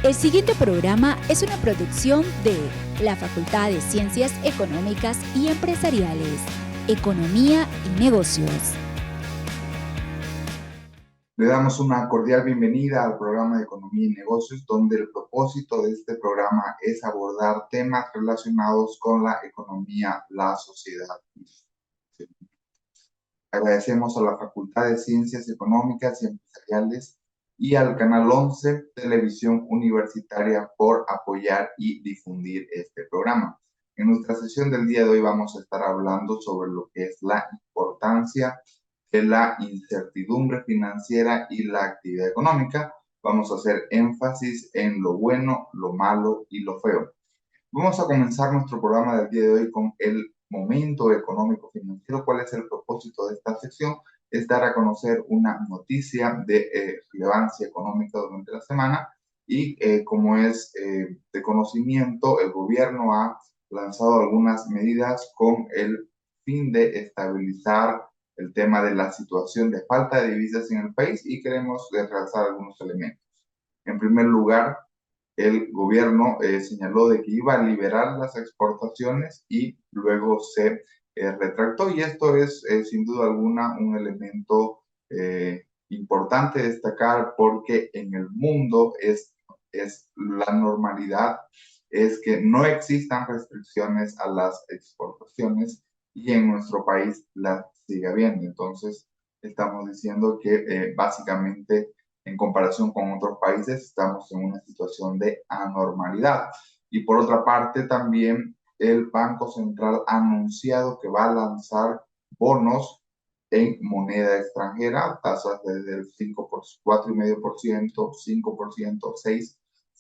El siguiente programa es una producción de la Facultad de Ciencias Económicas y Empresariales, Economía y Negocios. Le damos una cordial bienvenida al programa de Economía y Negocios, donde el propósito de este programa es abordar temas relacionados con la economía, la sociedad. Agradecemos a la Facultad de Ciencias Económicas y Empresariales y al Canal 11 Televisión Universitaria por apoyar y difundir este programa. En nuestra sesión del día de hoy vamos a estar hablando sobre lo que es la importancia de la incertidumbre financiera y la actividad económica. Vamos a hacer énfasis en lo bueno, lo malo y lo feo. Vamos a comenzar nuestro programa del día de hoy con el momento económico financiero. ¿Cuál es el propósito de esta sección? Es dar a conocer una noticia de relevancia económica durante la semana y como es de conocimiento, el gobierno ha lanzado algunas medidas con el fin de estabilizar el tema de la situación de falta de divisas en el país y queremos realzar algunos elementos. En primer lugar, el gobierno señaló de que iba a liberar las exportaciones y luego se retractó, y esto es sin duda alguna un elemento importante destacar, porque en el mundo es la normalidad es que no existan restricciones a las exportaciones y en nuestro país las sigue habiendo. Entonces estamos diciendo que básicamente en comparación con otros países estamos en una situación de anormalidad. Y por otra parte también el Banco Central ha anunciado que va a lanzar bonos en moneda extranjera, tasas desde el 4,5%, 5%,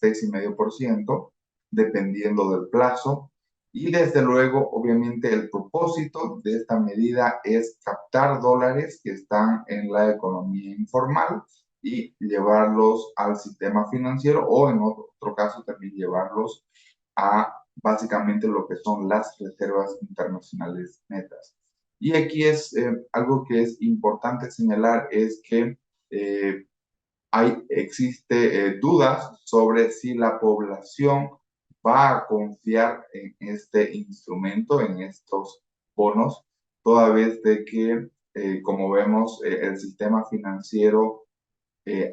6,5%, dependiendo del plazo. Y desde luego, obviamente, el propósito de esta medida es captar dólares que están en la economía informal y llevarlos al sistema financiero, o en otro caso también llevarlos a básicamente lo que son las reservas internacionales netas. Y aquí es algo que es importante señalar, es que existe dudas sobre si la población va a confiar en este instrumento, en estos bonos, toda vez de que, como vemos, el sistema financiero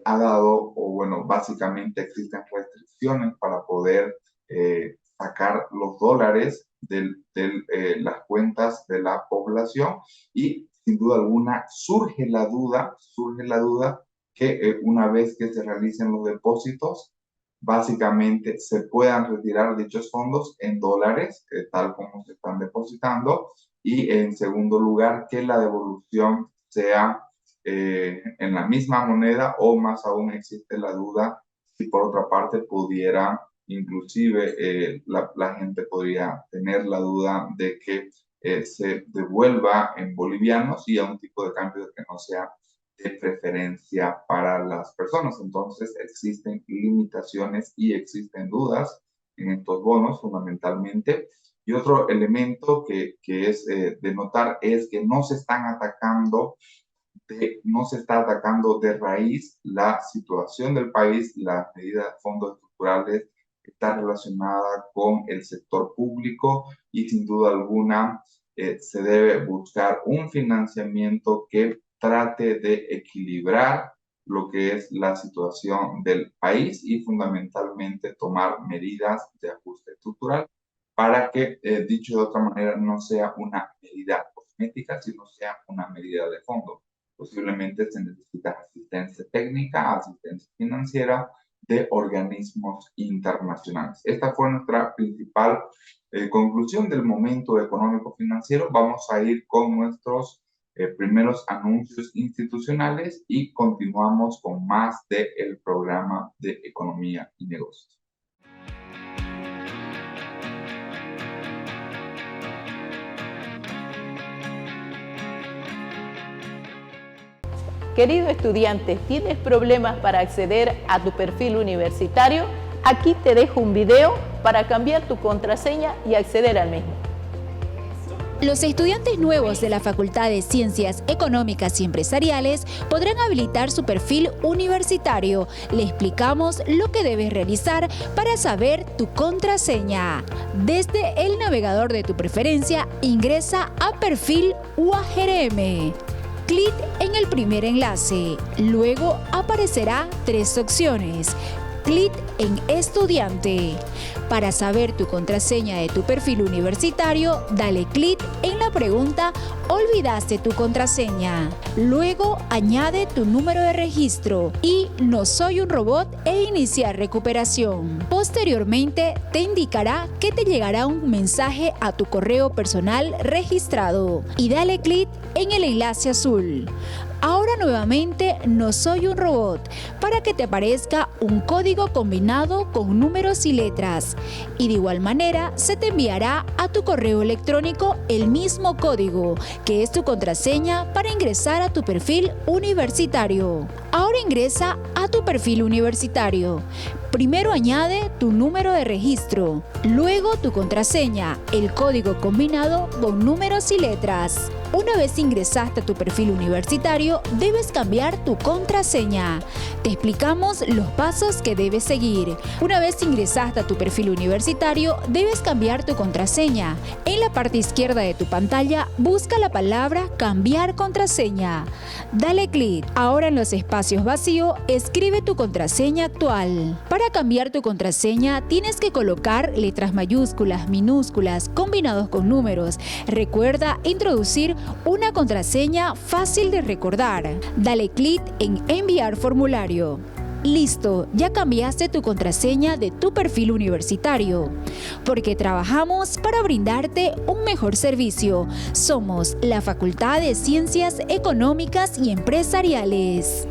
ha dado, o bueno, básicamente existen restricciones para poder sacar los dólares de las cuentas de la población, y sin duda alguna surge la duda que una vez que se realicen los depósitos, básicamente se puedan retirar dichos fondos en dólares, tal como se están depositando, y en segundo lugar, que la devolución sea en la misma moneda, o más aún existe la duda si por otra parte pudiera, inclusive la gente podría tener la duda de que se devuelva en bolivianos y a un tipo de cambio que no sea de preferencia para las personas. Entonces existen limitaciones y existen dudas en estos bonos fundamentalmente. Y otro elemento que es de notar es que no se está atacando de raíz la situación del país. La medida de fondos estructurales está relacionada con el sector público y sin duda alguna se debe buscar un financiamiento que trate de equilibrar lo que es la situación del país y fundamentalmente tomar medidas de ajuste estructural para que, dicho de otra manera, no sea una medida cosmética, sino sea una medida de fondo. Posiblemente se necesita asistencia técnica, asistencia financiera de organismos internacionales. Esta fue nuestra principal conclusión del momento económico financiero. Vamos a ir con nuestros primeros anuncios institucionales y continuamos con más del programa de Economía y Negocios. Querido estudiante, ¿tienes problemas para acceder a tu perfil universitario? Aquí te dejo un video para cambiar tu contraseña y acceder al mismo. Los estudiantes nuevos de la Facultad de Ciencias Económicas y Empresariales podrán habilitar su perfil universitario. Le explicamos lo que debes realizar para saber tu contraseña. Desde el navegador de tu preferencia, ingresa a Perfil UAGRM. Clic en el primer enlace. Luego aparecerá 3 opciones. Clic en Estudiante. Para saber tu contraseña de tu perfil universitario, dale clic en la pregunta ¿Olvidaste tu contraseña? Luego añade tu número de registro y No soy un robot e iniciar recuperación. Posteriormente te indicará que te llegará un mensaje a tu correo personal registrado y dale clic en el enlace azul. Ahora nuevamente No soy un robot para que te aparezca un código combinado con números y letras y de igual manera se te enviará a tu correo electrónico el mismo código que es tu contraseña para ingresar a tu perfil universitario. Ahora ingresa a tu perfil universitario. Primero añade tu número de registro, luego tu contraseña, el código combinado con números y letras. Una vez ingresaste a tu perfil universitario, debes cambiar tu contraseña. Te explicamos los pasos que debes seguir. Una vez ingresaste a tu perfil universitario, debes cambiar tu contraseña. En la parte izquierda de tu pantalla, busca la palabra Cambiar contraseña. Dale clic. Ahora en los espacios vacíos, escribe tu contraseña actual. Para cambiar tu contraseña, tienes que colocar letras mayúsculas, minúsculas, combinados con números. Recuerda introducir una contraseña fácil de recordar. Dale clic en Enviar formulario. Listo, ya cambiaste tu contraseña de tu perfil universitario. Porque trabajamos para brindarte un mejor servicio. Somos la Facultad de Ciencias Económicas y Empresariales.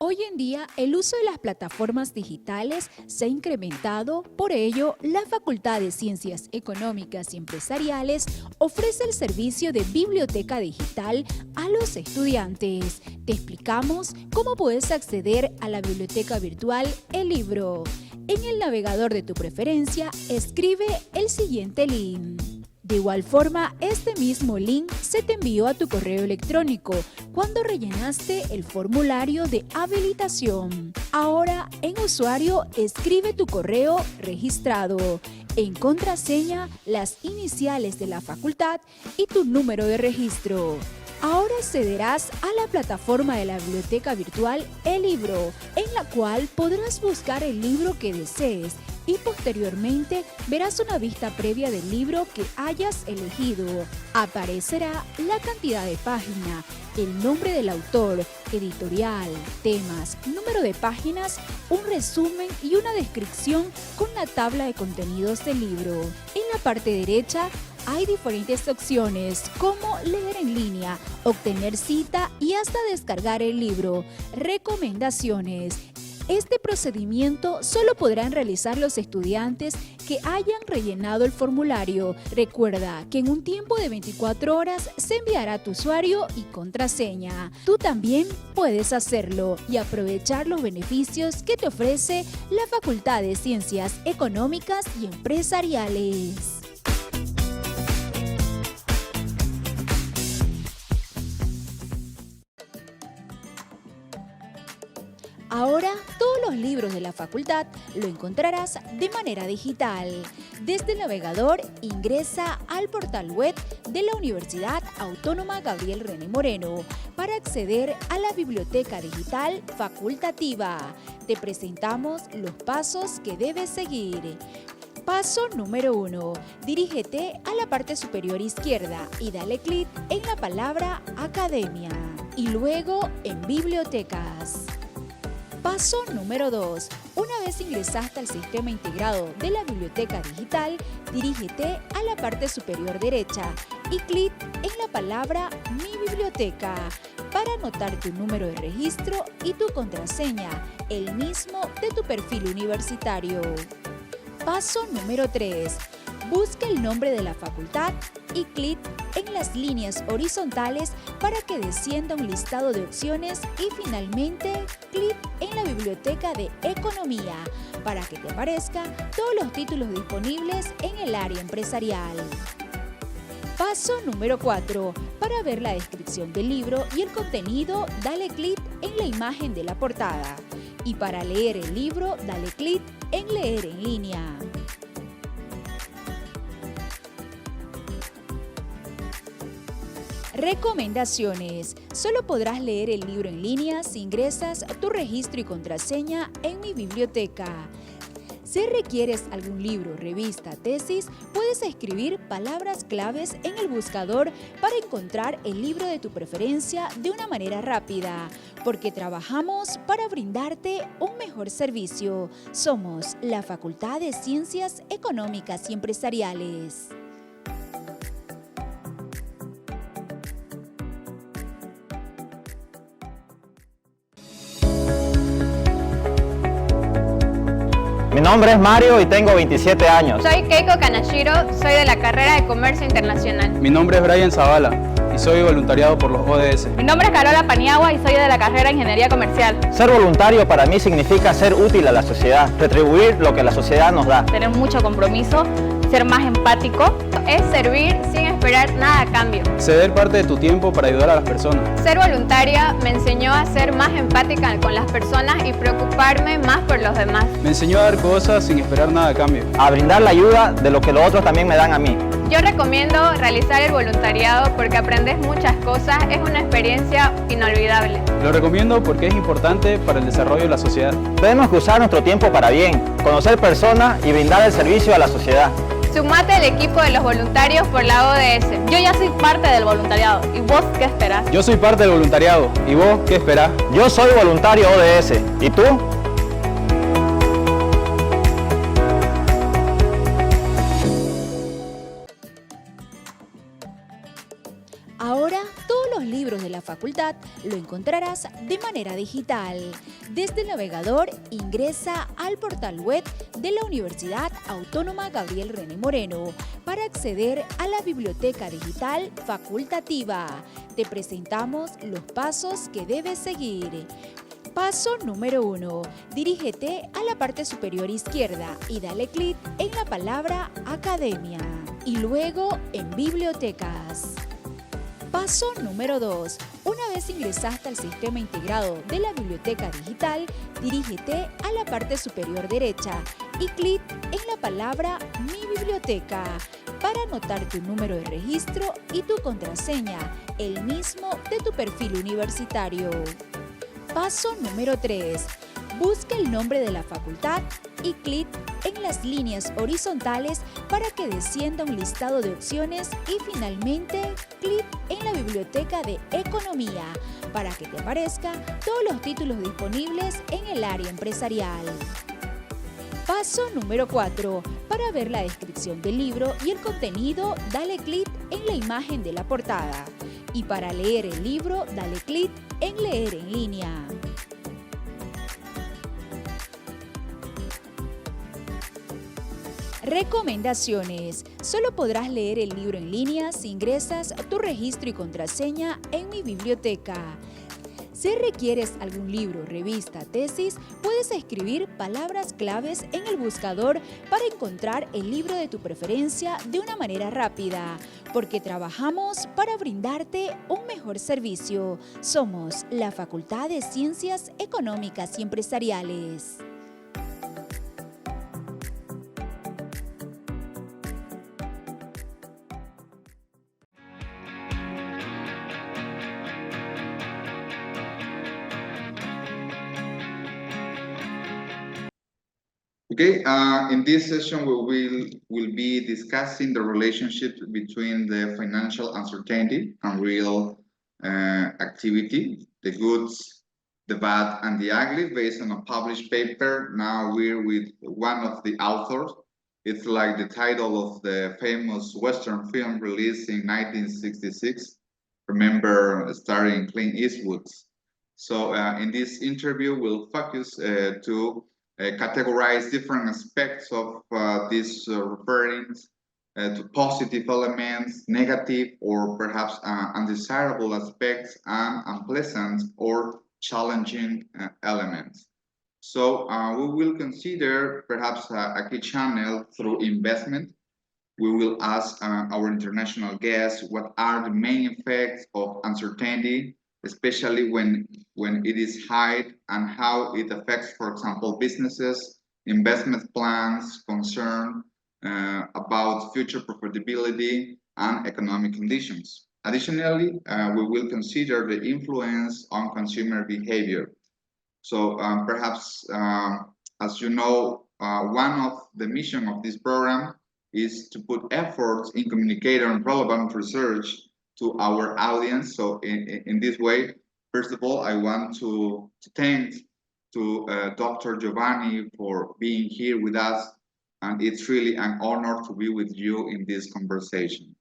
Hoy en día, el uso de las plataformas digitales se ha incrementado, por ello, la Facultad de Ciencias Económicas y Empresariales ofrece el servicio de biblioteca digital a los estudiantes. Te explicamos cómo puedes acceder a la biblioteca virtual El Libro. En el navegador de tu preferencia, escribe el siguiente link. De igual forma, este mismo link se te envió a tu correo electrónico cuando rellenaste el formulario de habilitación. Ahora, en usuario, escribe tu correo registrado. En contraseña, las iniciales de la facultad y tu número de registro. Ahora accederás a la plataforma de la biblioteca virtual El Libro, en la cual podrás buscar el libro que desees y posteriormente verás una vista previa del libro que hayas elegido. Aparecerá la cantidad de página, el nombre del autor, editorial, temas, número de páginas, un resumen y una descripción con la tabla de contenidos del libro. En la parte derecha hay diferentes opciones como leer en línea, obtener cita y hasta descargar el libro. Recomendaciones. Este procedimiento solo podrán realizar los estudiantes que hayan rellenado el formulario. Recuerda que en un tiempo de 24 horas se enviará tu usuario y contraseña. Tú también puedes hacerlo y aprovechar los beneficios que te ofrece la Facultad de Ciencias Económicas y Empresariales. Ahora, todos los libros de la facultad lo encontrarás de manera digital. Desde el navegador, ingresa al portal web de la Universidad Autónoma Gabriel René Moreno para acceder a la biblioteca digital facultativa. Te presentamos los pasos que debes seguir. Paso número 1. Dirígete a la parte superior izquierda y dale clic en la palabra Academia y luego en Bibliotecas. Paso número 2. Una vez ingresaste al sistema integrado de la biblioteca digital, dirígete a la parte superior derecha y clic en la palabra Mi Biblioteca para anotar tu número de registro y tu contraseña, el mismo de tu perfil universitario. Paso número 3. Busque el nombre de la facultad y clic en las líneas horizontales para que descienda un listado de opciones y finalmente clic en la biblioteca de Economía para que te aparezcan todos los títulos disponibles en el área empresarial. Paso número 4. Para ver la descripción del libro y el contenido, dale clic en la imagen de la portada. Y para leer el libro, dale clic en Leer en línea. Recomendaciones. Solo podrás leer el libro en línea si ingresas tu registro y contraseña en Mi Biblioteca. Si requieres algún libro, revista, tesis, puedes escribir palabras claves en el buscador para encontrar el libro de tu preferencia de una manera rápida, porque trabajamos para brindarte un mejor servicio. Somos la Facultad de Ciencias Económicas y Empresariales. Mi nombre es Mario y tengo 27 años. Soy Keiko Kanashiro, soy de la carrera de Comercio Internacional. Mi nombre es Brian Zavala y soy voluntariado por los ODS. Mi nombre es Carola Paniagua y soy de la carrera de Ingeniería Comercial. Ser voluntario para mí significa ser útil a la sociedad, retribuir lo que la sociedad nos da. Tener mucho compromiso, ser más empático, es servir sin esperar nada a cambio. Ceder parte de tu tiempo para ayudar a las personas. Ser voluntaria me enseñó a ser más empática con las personas y preocuparme más por los demás. Me enseñó a dar cosas sin esperar nada a cambio. A brindar la ayuda de lo que los otros también me dan a mí. Yo recomiendo realizar el voluntariado porque aprendes muchas cosas, es una experiencia inolvidable. Lo recomiendo porque es importante para el desarrollo de la sociedad. Tenemos que usar nuestro tiempo para bien, conocer personas y brindar el servicio a la sociedad. Sumate al equipo de los voluntarios por la ODS. Yo ya soy parte del voluntariado. ¿Y vos qué esperás? Yo soy parte del voluntariado. ¿Y vos qué esperás? Yo soy voluntario ODS. ¿Y tú? Ahora, todos los libros de la facultad lo encontrarás de manera digital. Desde el navegador, ingresa al portal web de la Universidad Autónoma Gabriel René Moreno para acceder a la biblioteca digital facultativa. Te presentamos los pasos que debes seguir. Paso número 1. Dirígete a la parte superior izquierda y dale clic en la palabra Academia y luego en Bibliotecas. Paso número 2. Una vez ingresaste al sistema integrado de la biblioteca digital, dirígete a la parte superior derecha y clic en la palabra Mi Biblioteca para anotar tu número de registro y tu contraseña, el mismo de tu perfil universitario. Paso número 3. Busca el nombre de la facultad y clic en las líneas horizontales para que descienda un listado de opciones y finalmente clic en la biblioteca de Economía para que te aparezcan todos los títulos disponibles en el área empresarial. Paso número 4. Para ver la descripción del libro y el contenido, dale clic en la imagen de la portada. Y para leer el libro, dale clic en Leer en línea. Recomendaciones. Solo podrás leer el libro en línea si ingresas tu registro y contraseña en Mi Biblioteca. Si requieres algún libro, revista, tesis, puedes escribir palabras claves en el buscador para encontrar el libro de tu preferencia de una manera rápida, porque trabajamos para brindarte un mejor servicio. Somos la Facultad de Ciencias Económicas y Empresariales. Okay, in this session we will be discussing the relationship between the financial uncertainty and real activity, the goods, the bad, and the ugly, based on a published paper. Now we're with one of the authors. It's like the title of the famous Western film released in 1966. Remember, starring Clint Eastwood. So in this interview, we'll focus to categorize different aspects of this reference to positive elements, negative or perhaps undesirable aspects, and unpleasant or challenging elements. So we will consider perhaps a key channel through investment. We will ask our international guests what are the main effects of uncertainty, especially when it is high, and how it affects, for example, businesses, investment plans, concern about future profitability and economic conditions. Additionally, we will consider the influence on consumer behavior. So perhaps, as you know, one of the mission of this program is to put efforts in communicating and relevant research to our audience. So in this way, first of all, I want to thank to Dr. Giovanni for being here with us, and it's really an honor to be with you in this conversation.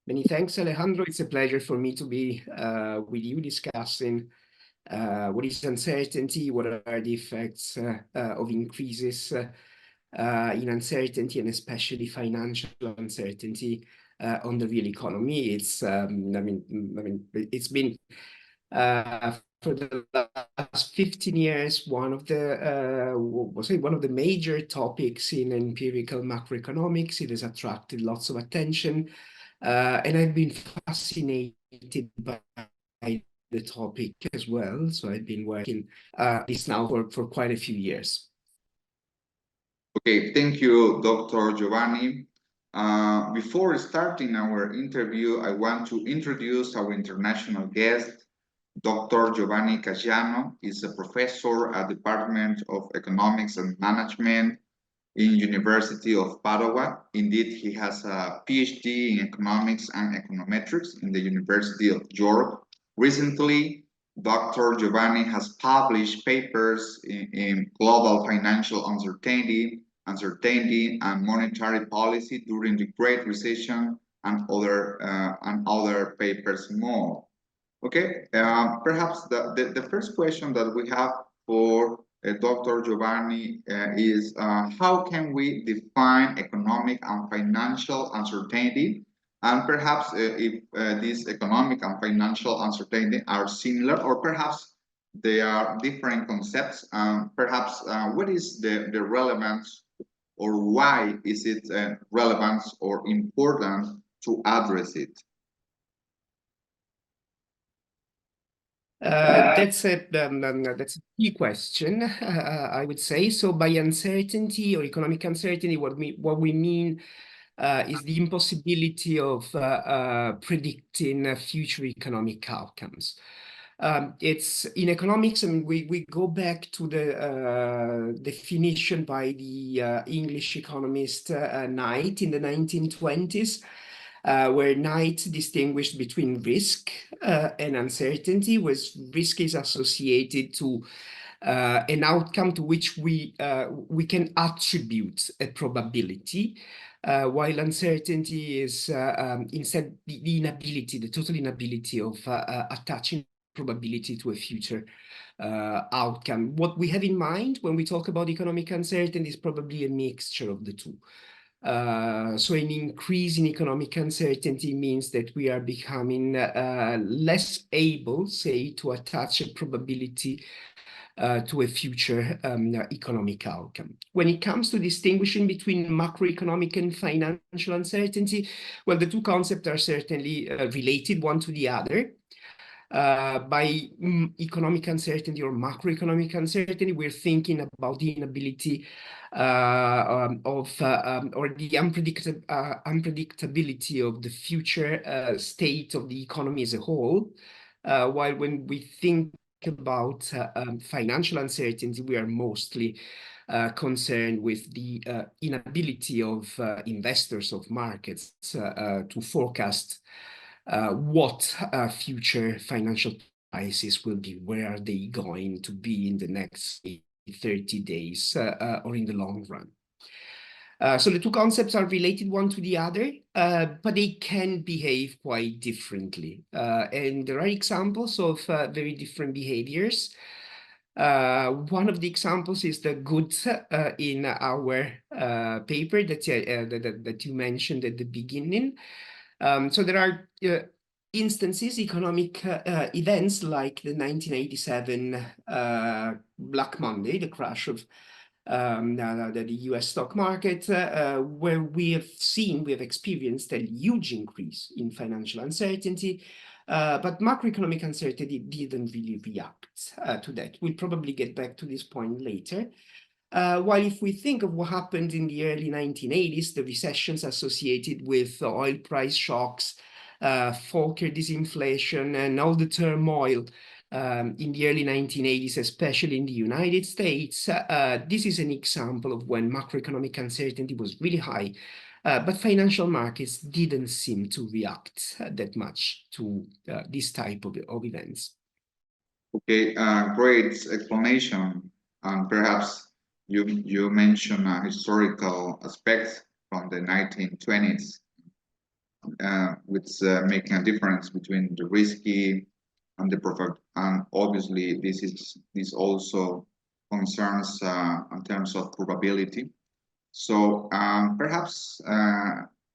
Many thanks, Alejandro. It's a pleasure for me to be with you discussing what is uncertainty, what are the effects of increases in uncertainty, and especially financial uncertainty on the real economy. It's it's been for the last 15 years one of the major topics in empirical macroeconomics. It has attracted lots of attention, and I've been fascinated by the topic as well. So I've been working this now for quite a few years. Okay, thank you, Dr. Giovanni. Before starting our interview, I want to introduce our international guest. Dr. Giovanni Caggiano is a professor at the Department of Economics and Management in University of Padua. Indeed, he has a PhD in economics and econometrics in the University of York. Recently, Dr. Giovanni has published papers in global financial uncertainty and monetary policy during the Great Recession, and other papers more. Okay, perhaps the first question that we have for Dr. Giovanni is how can we define economic and financial uncertainty? And perhaps if these economic and financial uncertainty are similar, or perhaps they are different concepts. Perhaps what is the relevance, or why is it relevant or important to address it? That's a key question, I would say. So by uncertainty or economic uncertainty, what we mean is the impossibility of predicting future economic outcomes. It's in economics, and we go back to the definition by the English economist Knight in the 1920s, where Knight distinguished between risk and uncertainty, where risk is associated to an outcome to which we can attribute a probability, while uncertainty is instead the total inability of attaching probability to a future outcome. What we have in mind when we talk about economic uncertainty is probably a mixture of the two. So an increase in economic uncertainty means that we are becoming less able, say, to attach a probability to a future economic outcome. When it comes to distinguishing between macroeconomic and financial uncertainty, well, the two concepts are certainly related one to the other. By economic uncertainty or macroeconomic uncertainty, we're thinking about the inability or the unpredictability of the future state of the economy as a whole. While when we think about financial uncertainty, we are mostly concerned with the inability of investors, of markets, to forecast what future financial crisis will be. Where are they going to be in the next 30 days or in the long run? So the two concepts are related one to the other, but they can behave quite differently. And there are examples of very different behaviors. One of the examples is the goods in our paper that you mentioned at the beginning. So there are instances, economic events like the 1987 Black Monday, the crash of the US stock market, where we have experienced a huge increase in financial uncertainty, but macroeconomic uncertainty didn't really react to that. We'll probably get back to this point later. While if we think of what happened in the early 1980s, the recessions associated with oil price shocks, Volcker disinflation, and all the turmoil in the early 1980s, especially in the United States, this is an example of when macroeconomic uncertainty was really high, but financial markets didn't seem to react that much to this type of events. Okay, great explanation. Perhaps you mentioned historical aspects from the 1920s, which making a difference between the risky and the profit. And obviously, this also concerns in terms of probability. So perhaps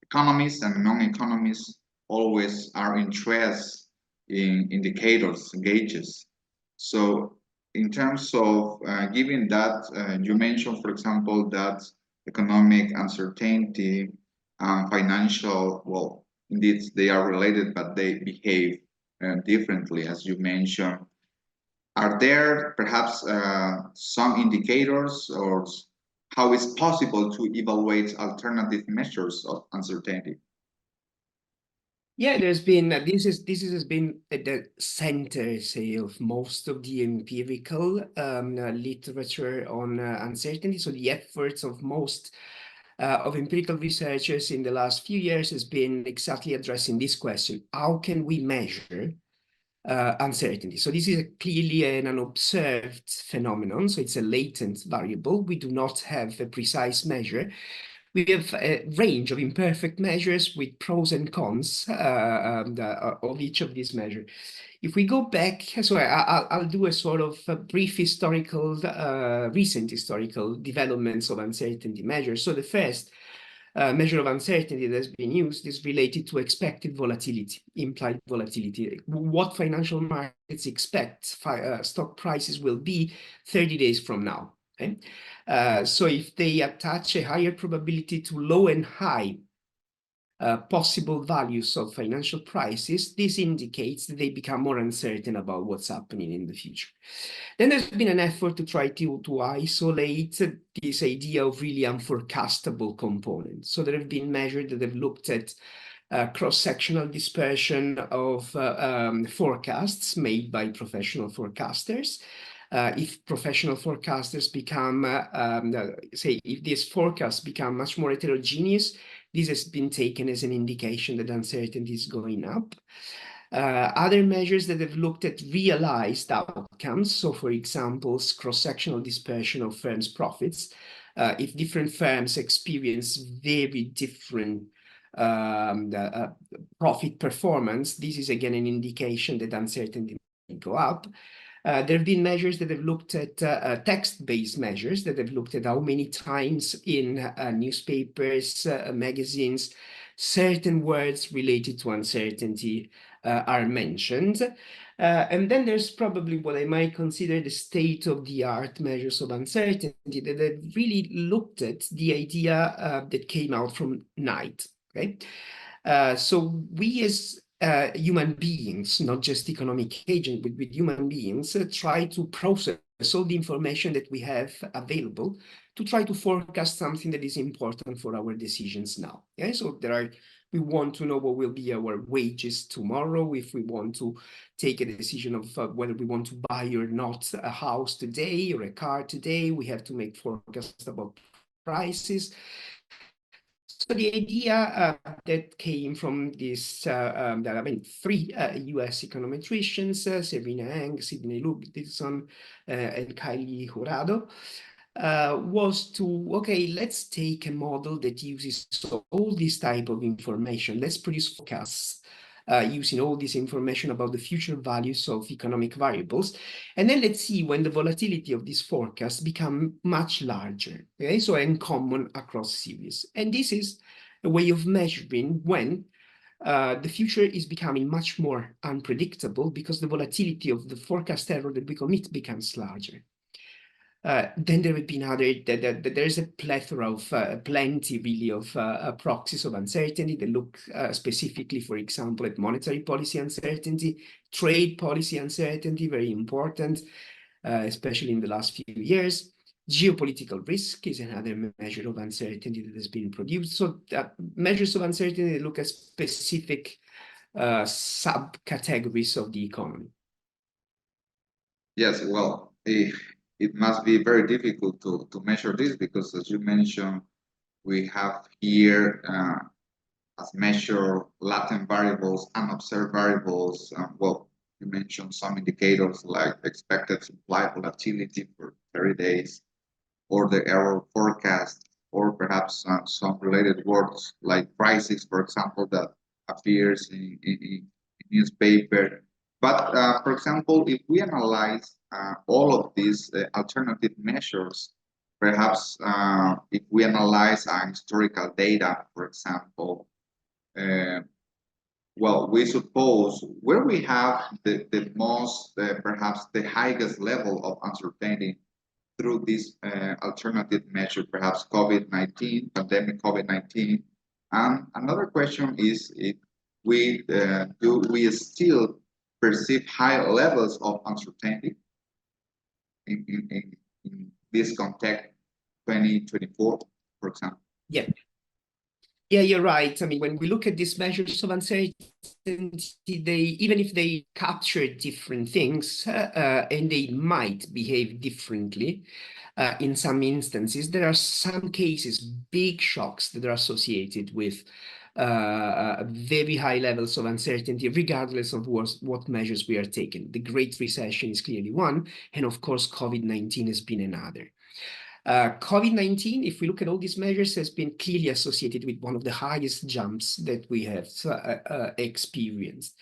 economists and non-economists always are interested in indicators, gauges. So in terms of given that, you mentioned, for example, that economic uncertainty and financial, well, indeed they are related, but they behave differently, as you mentioned. Are there perhaps some indicators, or how is possible to evaluate alternative measures of uncertainty? Yeah, there's been this has been at the center, say, of most of the empirical literature on uncertainty. So the efforts of most of empirical researchers in the last few years has been exactly addressing this question: how can we measure uncertainty? So this is clearly an unobserved phenomenon. So it's a latent variable. We do not have a precise measure. We have a range of imperfect measures with pros and cons of each of these measures. If we go back, so I'll do a sort of a brief historical, recent historical developments of uncertainty measures. So the first measure of uncertainty that has been used is related to expected volatility, implied volatility, what financial markets expect stock prices will be 30 days from now. Okay? So if they attach a higher probability to low and high possible values of financial prices, this indicates that they become more uncertain about what's happening in the future. Then there's been an effort to try to isolate this idea of really unforecastable components. So there have been measures that have looked at cross-sectional dispersion of forecasts made by professional forecasters. If professional forecasters become, say, if these forecasts become much more heterogeneous, this has been taken as an indication that uncertainty is going up. Other measures that have looked at realized outcomes, so for example, cross-sectional dispersion of firms' profits. If different firms experience very different profit performance, this is again an indication that uncertainty may go up. There have been measures that have looked at text-based measures that have looked at how many times in newspapers, magazines, certain words related to uncertainty are mentioned. And then there's probably what I might consider the state-of-the-art measures of uncertainty that have really looked at the idea that came out from Knight. Okay? So we as human beings, not just economic agents, but with human beings, try to process all the information that we have available to try to forecast something that is important for our decisions now. Okay? So we want to know what will be our wages tomorrow, if we want to take a decision of whether we want to buy or not a house today or a car today. We have to make forecasts about prices. So the idea that came from this, three US econometricians, Serena Eng, Sidney Ludvigson, and Kylie Jurado, was to, okay, let's take a model that uses all this type of information. Let's produce forecasts using all this information about the future values of economic variables. And then let's see when the volatility of this forecast become much larger, okay? So uncommon across series. And this is a way of measuring when the future is becoming much more unpredictable because the volatility of the forecast error that we commit becomes larger. Then there have been other, there's a plethora of, plenty really of proxies of uncertainty that look specifically, for example, at monetary policy uncertainty, trade policy uncertainty, very important, especially in the last few years. Geopolitical risk is another measure of uncertainty that has been produced. So measures of uncertainty look at specific subcategories of the economy. Yes, well, it must be very difficult to measure this because, as you mentioned, we have here as measure latent variables, unobserved variables. Well, you mentioned some indicators like expected supply volatility for 30 days, or the error forecast, or perhaps some related words like crisis, for example, that appears in newspaper. But for example, if we analyze all of these alternative measures, perhaps if we analyze historical data, for example, well, we suppose where we have the most, perhaps the highest level of uncertainty through this alternative measure, perhaps COVID-19, pandemic COVID-19. And another question is if we do we still perceive high levels of uncertainty in this context, 2024, for example? Yeah. Yeah, you're right. I mean, when we look at these measures of uncertainty, even if they capture different things and they might behave differently in some instances, there are some cases, big shocks that are associated with very high levels of uncertainty, regardless of what measures we are taking. The Great Recession is clearly one, and of course, COVID-19 has been another. COVID-19, if we look at all these measures, has been clearly associated with one of the highest jumps that we have experienced.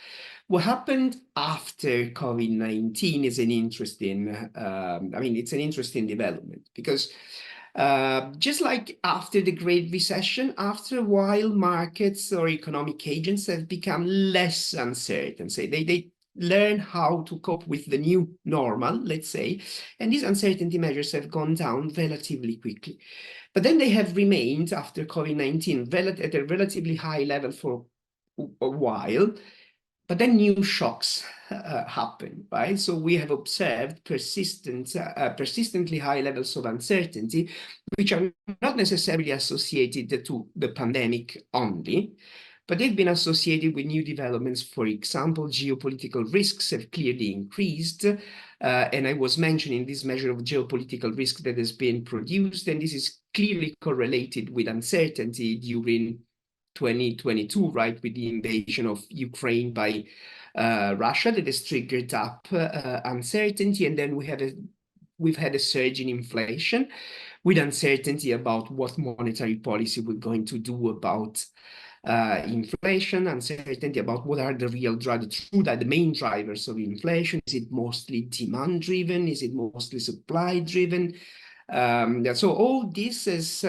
What happened after COVID-19 is an interesting, it's an interesting development because just like after the Great Recession, after a while, markets or economic agents have become less uncertain. Say they learn how to cope with the new normal, let's say, and these uncertainty measures have gone down relatively quickly. But then they have remained after COVID-19 at a relatively high level for a while, but then new shocks happen, right? So we have observed persistently high levels of uncertainty, which are not necessarily associated to the pandemic only, but they've been associated with new developments. For example, geopolitical risks have clearly increased. And I was mentioning this measure of geopolitical risk that has been produced, and this is clearly correlated with uncertainty during 2022, right, with the invasion of Ukraine by Russia that has triggered up uncertainty. And then we've had a surge in inflation with uncertainty about what monetary policy we're going to do about inflation, uncertainty about what are the real the main drivers of inflation. Is it mostly demand driven? Is it mostly supply driven? So all this has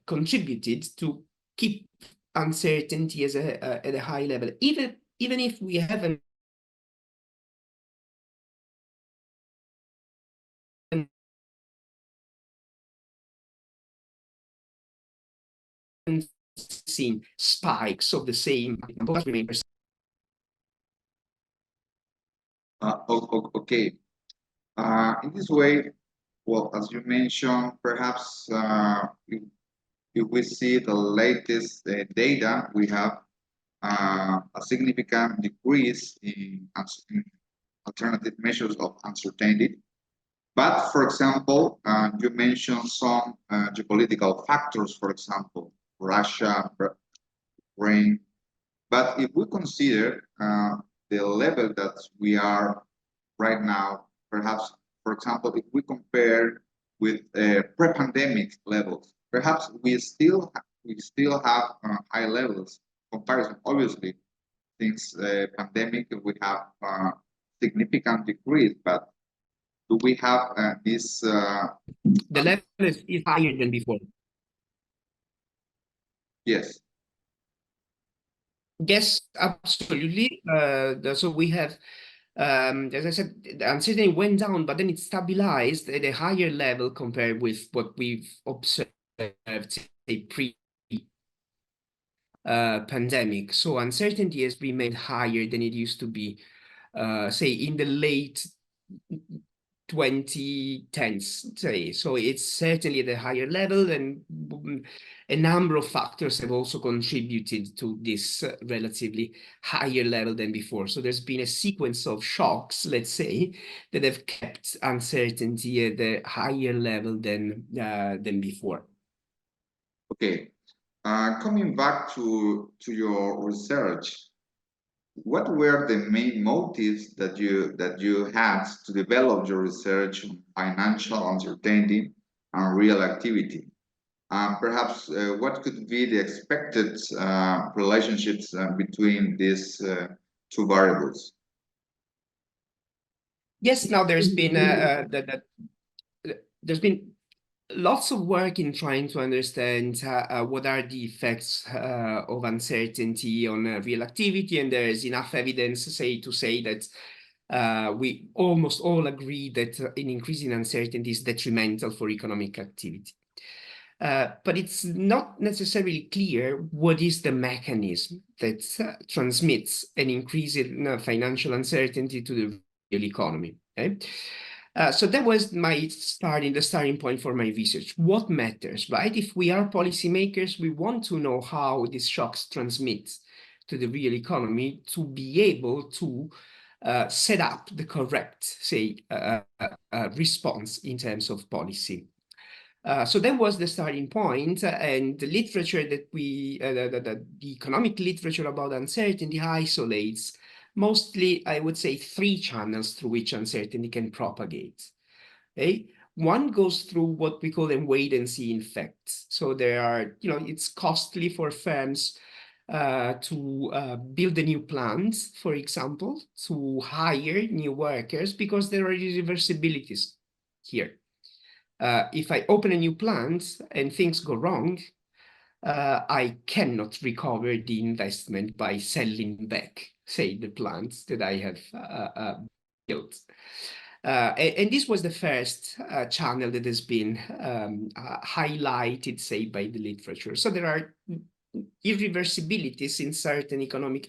contributed to keep uncertainty as at a high level, even if we haven't seen spikes of the same. Okay. In this way, well, as you mentioned, perhaps if we see the latest data, we have a significant decrease in alternative measures of uncertainty. But for example, you mentioned some geopolitical factors, for example, Russia, Ukraine. But if we consider the level that we are right now, perhaps, for example, if we compare with pre-pandemic levels, perhaps we still have high levels comparison, obviously, since pandemic, we have significant decrease, but do we have this? The level is higher than before. Yes. Yes, absolutely. So we have, as I said, the uncertainty went down, but then it stabilized at a higher level compared with what we've observed, say, pre-pandemic. So uncertainty has remained higher than it used to be, say, in the late 2010s, say. So it's certainly at a higher level, and a number of factors have also contributed to this relatively higher level than before. So there's been a sequence of shocks, let's say, that have kept uncertainty at a higher level than before. Okay. Coming back to your research, what were the main motives that you had to develop your research on financial uncertainty and real activity? Perhaps what could be the expected relationships between these two variables? Yes, now there's been lots of work in trying to understand what are the effects of uncertainty on real activity, and there is enough evidence to say that we almost all agree that an increase in uncertainty is detrimental for economic activity. But it's not necessarily clear what is the mechanism that transmits an increase in financial uncertainty to the real economy. Okay? So that was the starting point for my research. What matters, right? If we are policymakers, we want to know how these shocks transmit to the real economy to be able to set up the correct, say, response in terms of policy. So that was the starting point, and the literature that the economic literature about uncertainty isolates mostly, I would say, three channels through which uncertainty can propagate. Okay? One goes through what we call them wait-and-see effects. So there are, it's costly for firms to build a new plant, for example, to hire new workers, because there are irreversibilities here. If I open a new plant and things go wrong, I cannot recover the investment by selling back, say, the plants that I have built. And this was the first channel that has been highlighted, say, by the literature. So there are irreversibilities in certain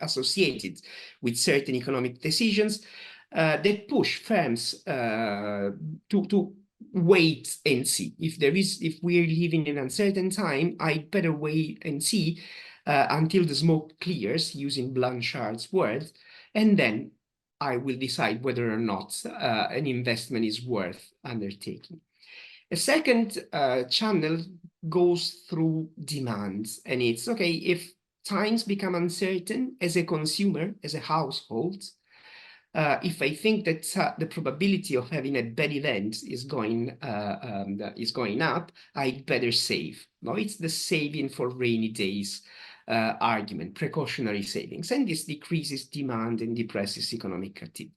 associated with certain economic decisions that push firms to wait and see. If we're living in an uncertain time, I better wait and see until the smoke clears, using Blanchard's words, and then I will decide whether or not an investment is worth undertaking. A second channel goes through demands, and it's okay, if times become uncertain as a consumer, as a household, if I think that the probability of having a bad event is going up, I'd better save. No, it's the saving for rainy days argument, precautionary savings, and this decreases demand and depresses economic activity.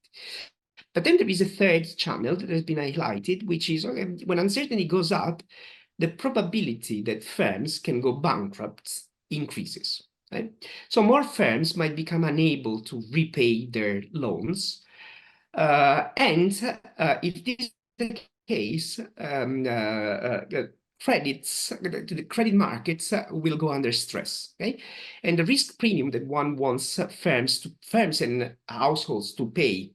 But then there is a third channel that has been highlighted, which is, okay, when uncertainty goes up, the probability that firms can go bankrupt increases. Right? So more firms might become unable to repay their loans. And if this is the case, the credit markets will go under stress. Okay? And the risk premium that one wants firms and households to pay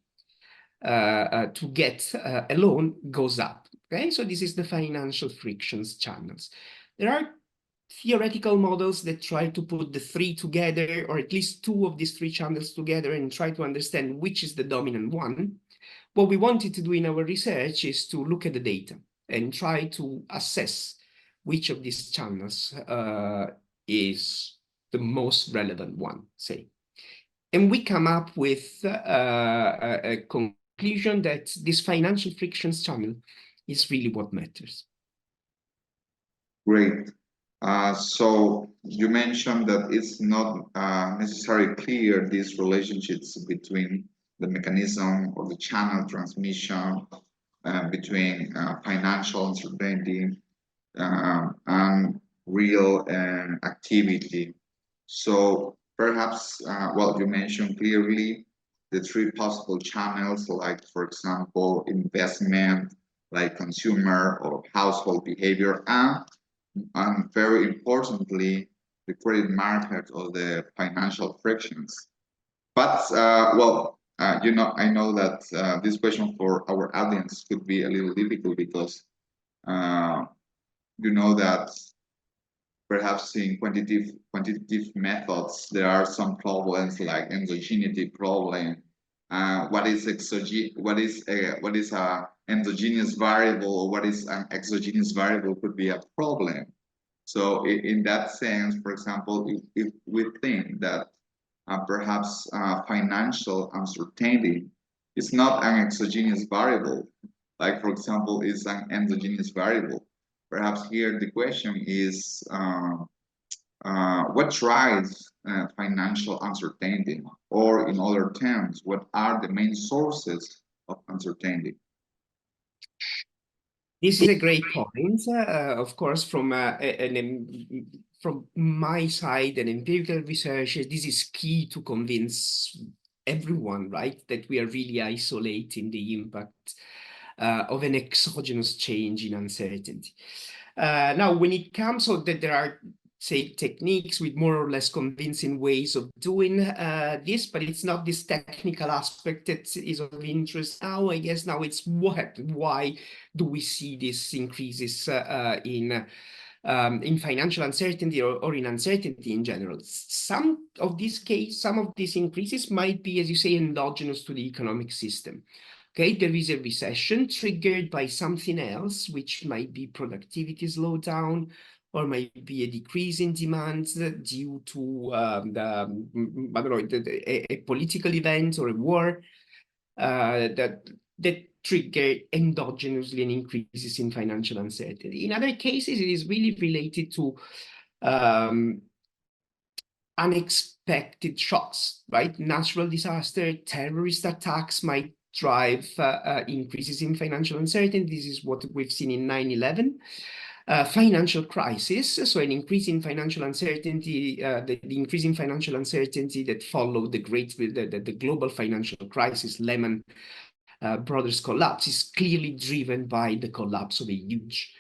to get a loan goes up. Okay? So this is the financial frictions channels. There are theoretical models that try to put the three together, or at least two of these three channels together, and try to understand which is the dominant one. What we wanted to do in our research is to look at the data and try to assess which of these channels is the most relevant one, say. And we come up with a conclusion that this financial frictions channel is really what matters. Great. So you mentioned that it's not necessarily clear these relationships between the mechanism or the channel transmission between financial uncertainty and real activity. So perhaps, well, you mentioned clearly the three possible channels, like, for example, investment, like consumer or household behavior, and very importantly, the credit market or the financial frictions. But, well, I know that this question for our audience could be a little difficult because you know that perhaps in quantitative methods, there are some problems like endogeneity problem. What is a endogenous variable, or what is an exogenous variable could be a problem. So in that sense, for example, if we think that perhaps financial uncertainty is not an exogenous variable, like, for example, is an endogenous variable. Perhaps here the question is, what drives financial uncertainty? Or in other terms, what are the main sources of uncertainty? This is a great point. Of course, from my side and empirical research, this is key to convince everyone, right, that we are really isolating the impact of an exogenous change in uncertainty. Now, when it comes to that, there are, say, techniques with more or less convincing ways of doing this, but it's not this technical aspect that is of interest now. I guess now it's why do we see these increases in financial uncertainty or in uncertainty in general? Some of these increases might be, as you say, endogenous to the economic system. Okay, there is a recession triggered by something else, which might be productivity slowdown, or might be a decrease in demand due to a political event or a war that trigger endogenously an increases in financial uncertainty. In other cases, it is really related to unexpected shocks, right? Natural disaster, terrorist attacks might drive increases in financial uncertainty. This is what we've seen in 9/11. Financial crisis, so an increase in financial uncertainty, the increase in financial uncertainty that followed the global financial crisis, Lehman Brothers collapse, is clearly driven by the collapse of a huge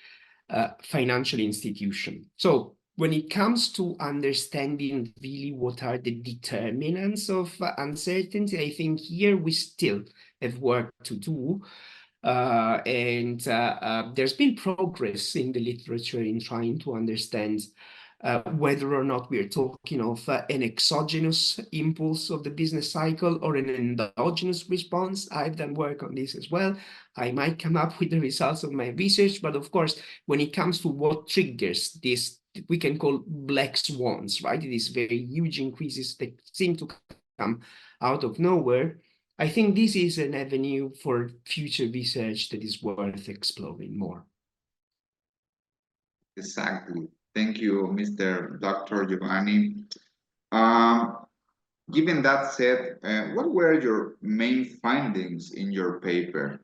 financial institution. So when it comes to understanding really what are the determinants of uncertainty, I think here we still have work to do. And there's been progress in the literature in trying to understand whether or not we're talking of an exogenous impulse of the business cycle or an endogenous response. I've done work on this as well. I might come up with the results of my research, but of course, when it comes to what triggers this, we can call black swans, right? These very huge increases that seem to come out of nowhere. I think this is an avenue for future research that is worth exploring more. Exactly. Thank you, Mr. Dr. Giovanni. Given that said, what were your main findings in your paper?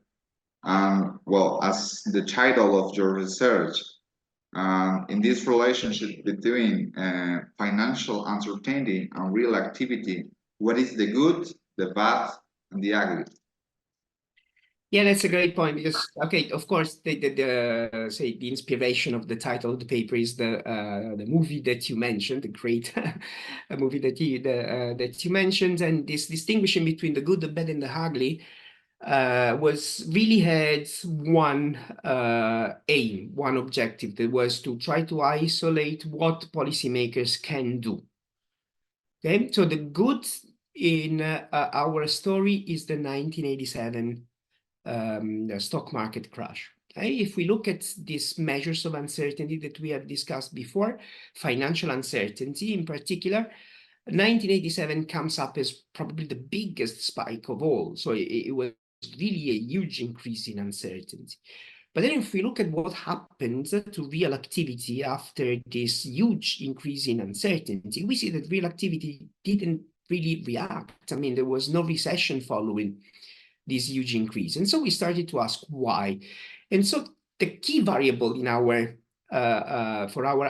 Well, as the title of your research, in this relationship between financial uncertainty and real activity, what is the good, the bad, and the ugly? Yeah, that's a great point because, okay, of course, the inspiration of the title of the paper is the movie that you mentioned, the great movie that you mentioned, and this distinguishing between the good, the bad, and the ugly was really had one aim, one objective, that was to try to isolate what policymakers can do. Okay, so the good in our story is the 1987 the stock market crash. Okay? If we look at these measures of uncertainty that we have discussed before, financial uncertainty in particular, 1987 comes up as probably the biggest spike of all. So it was really a huge increase in uncertainty. But then if we look at what happened to real activity after this huge increase in uncertainty, we see that real activity didn't really react. I mean, there was no recession following this huge increase. And so we started to ask why. And so the key variable in our for our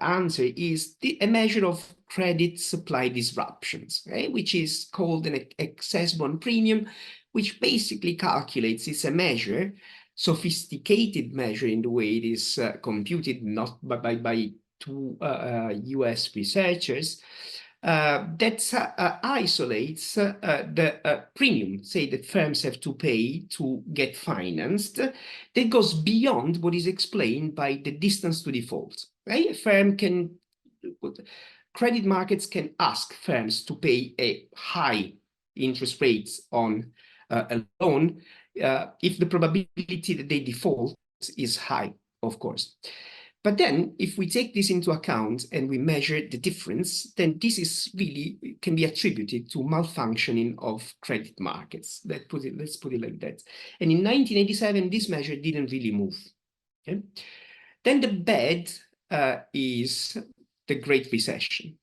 answer is a measure of credit supply disruptions, right? Which is called an excess bond premium, which basically calculates, it's a measure, sophisticated measure in the way it is computed, not by two US researchers, that isolates the premium, say, that firms have to pay to get financed, that goes beyond what is explained by the distance to default. Right? A firm can, credit markets can ask firms to pay a high interest rates on a loan if the probability that they default is high, of course. But then if we take this into account and we measure the difference, then this is really can be attributed to malfunctioning of credit markets. Let's put it like that. And in 1987, this measure didn't really move. Okay? Then the bad is the Great Recession.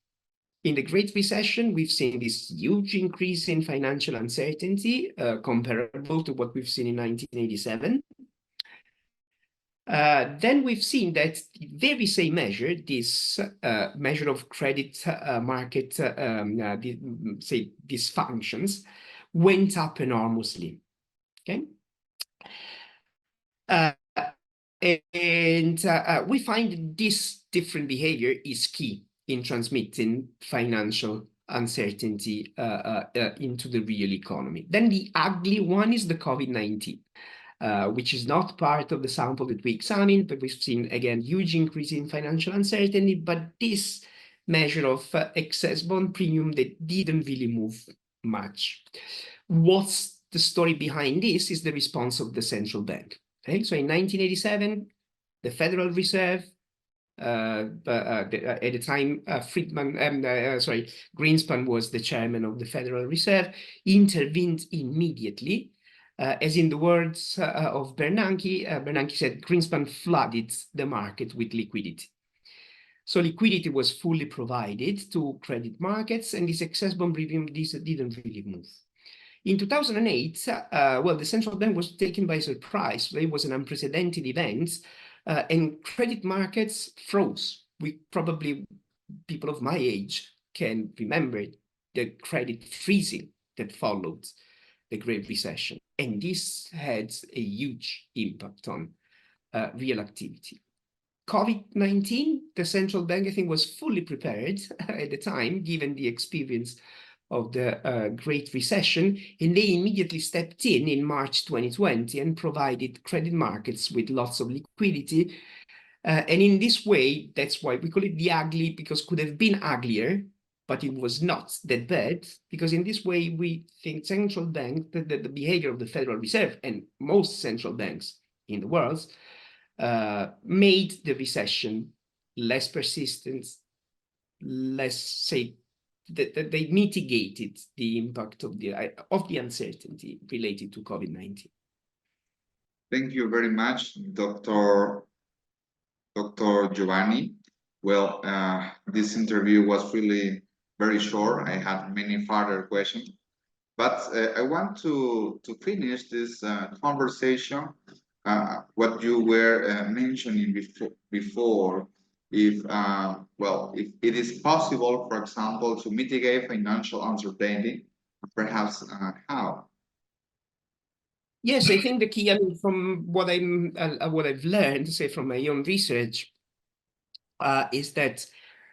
In the Great Recession, we've seen this huge increase in financial uncertainty comparable to what we've seen in 1987. Then we've seen that the very same measure, this measure of credit market, say, dysfunctions, went up enormously. Okay, we find this different behavior is key in transmitting financial uncertainty into the real economy. Then the ugly one is the COVID-19. Which is not part of the sample that we examined, but we've seen, again, huge increase in financial uncertainty, but this measure of excess bond premium that didn't really move much. What's the story behind this is the response of the central bank. Okay? So in 1987, the Federal Reserve, at the time, Greenspan was the chairman of the Federal Reserve, intervened immediately. As in the words of Bernanke, Bernanke said, Greenspan flooded the market with liquidity. So liquidity was fully provided to credit markets, and this excess bond premium didn't really move. In 2008, well, the central bank was taken by surprise. It was an unprecedented event, and credit markets froze. We probably, people of my age, can remember the credit freezing that followed the Great Recession. And this had a huge impact on real activity. COVID-19, the central bank, I think, was fully prepared at the time, given the experience of the Great Recession, and they immediately stepped in March 2020 and provided credit markets with lots of liquidity. And in this way, that's why we call it the ugly, because it could have been uglier, but it was not that bad, because in this way, we think central bank, the behavior of the Federal Reserve and most central banks in the world made the recession less persistent, less, say, that they mitigated the impact of the uncertainty related to COVID-19. Thank you very much, Dr. Giovanni. Well, this interview was really very short. I had many further questions, but I want to finish this conversation. What you were mentioning before, if it is possible, for example, to mitigate financial uncertainty, perhaps how? Yes, I think the key, I mean, from what I've learned, say, from my own research, is that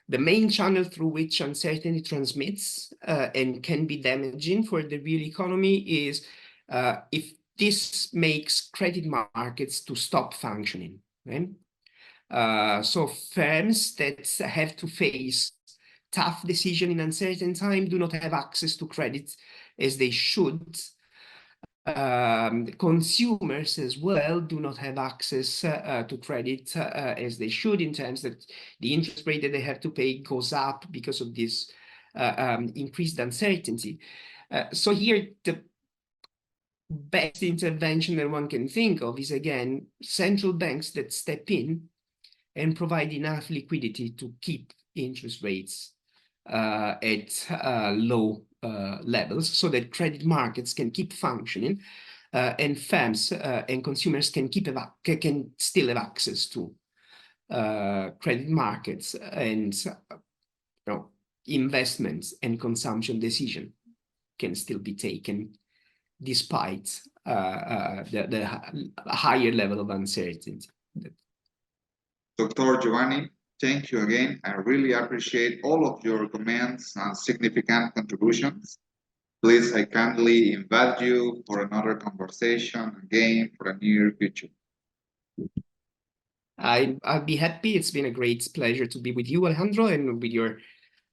the main channel through which uncertainty transmits and can be damaging for the real economy is if this makes credit markets to stop functioning. Right? So firms that have to face tough decisions in uncertain time do not have access to credit as they should. Consumers as well do not have access to credit as they should, in terms that the interest rate that they have to pay goes up because of this increased uncertainty. So here best intervention that one can think of is, again, central banks that step in and provide enough liquidity to keep interest rates at low levels so that credit markets can keep functioning and firms and consumers can still have access to credit markets and investments and consumption decision can still be taken despite the higher level of uncertainty. Dr. Giovanni, thank you again. I really appreciate all of your comments and significant contributions. Please, I kindly invite you for another conversation again for a near future. I'd be happy. It's been a great pleasure to be with you, Alejandro, and with your,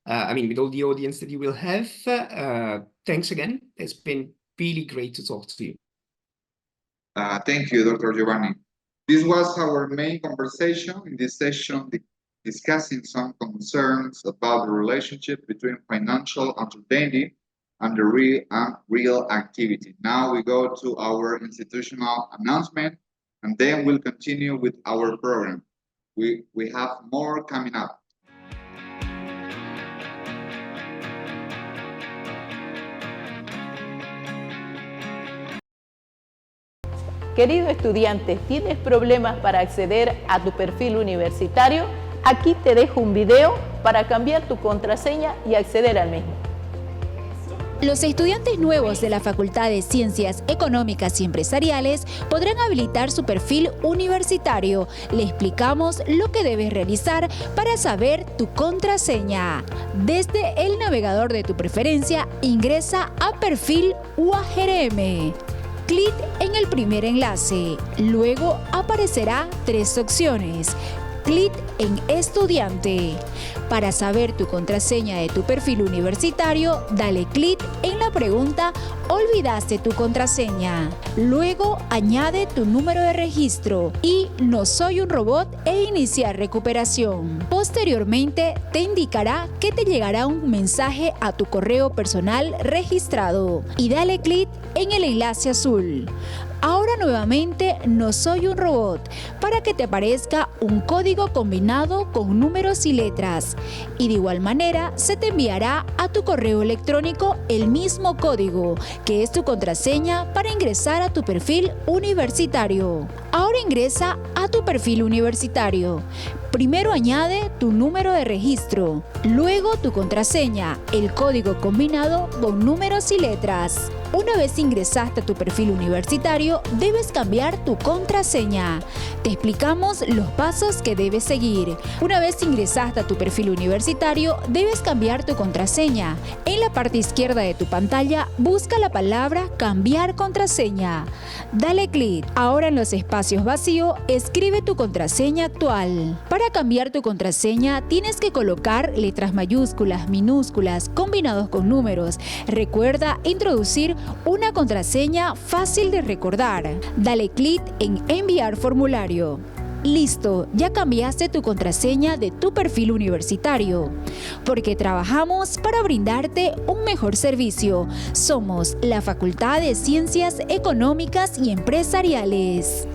with all the audience that you will have. Thanks again. It's been really great to talk to you. Thank you, Dr. Giovanni. This was our main conversation in this session, discussing some concerns about the relationship between financial uncertainty and the real activity. Now we go to our institutional announcement, and then we'll continue with our program. We have more coming up. Querido estudiante, ¿tienes problemas para acceder a tu perfil universitario? Aquí te dejo un video para cambiar tu contraseña y acceder al mismo. Los estudiantes nuevos de la Facultad de Ciencias Económicas y Empresariales podrán habilitar su perfil universitario. Le explicamos lo que debes realizar para saber tu contraseña. Desde el navegador de tu preferencia, ingresa a Perfil UAGRM. Clic en el primer enlace. Luego aparecerá 3 opciones. Clic en Estudiante. Para saber tu contraseña de tu perfil universitario, dale clic en la pregunta ¿Olvidaste tu contraseña? Luego añade tu número de registro y No soy un robot e iniciar recuperación. Posteriormente te indicará que te llegará un mensaje a tu correo personal registrado y dale clic en el enlace azul. Ahora nuevamente No soy un robot para que te aparezca un código combinado con números y letras y de igual manera se te enviará a tu correo electrónico el mismo código que es tu contraseña para ingresar a tu perfil universitario. Ahora ingresa a tu perfil universitario. Primero añade tu número de registro, luego tu contraseña, el código combinado con números y letras. Una vez ingresaste a tu perfil universitario, debes cambiar tu contraseña. Te explicamos los pasos que debes seguir. Una vez ingresaste a tu perfil universitario, debes cambiar tu contraseña. En la parte izquierda de tu pantalla, busca la palabra Cambiar contraseña. Dale clic. Ahora en los espacios vacíos, escribe tu contraseña actual. Para cambiar tu contraseña, tienes que colocar letras mayúsculas, minúsculas, combinados con números. Recuerda introducir una contraseña fácil de recordar. Dale clic en Enviar formulario. Listo, ya cambiaste tu contraseña de tu perfil universitario. Porque trabajamos para brindarte un mejor servicio. Somos la Facultad de Ciencias Económicas y Empresariales.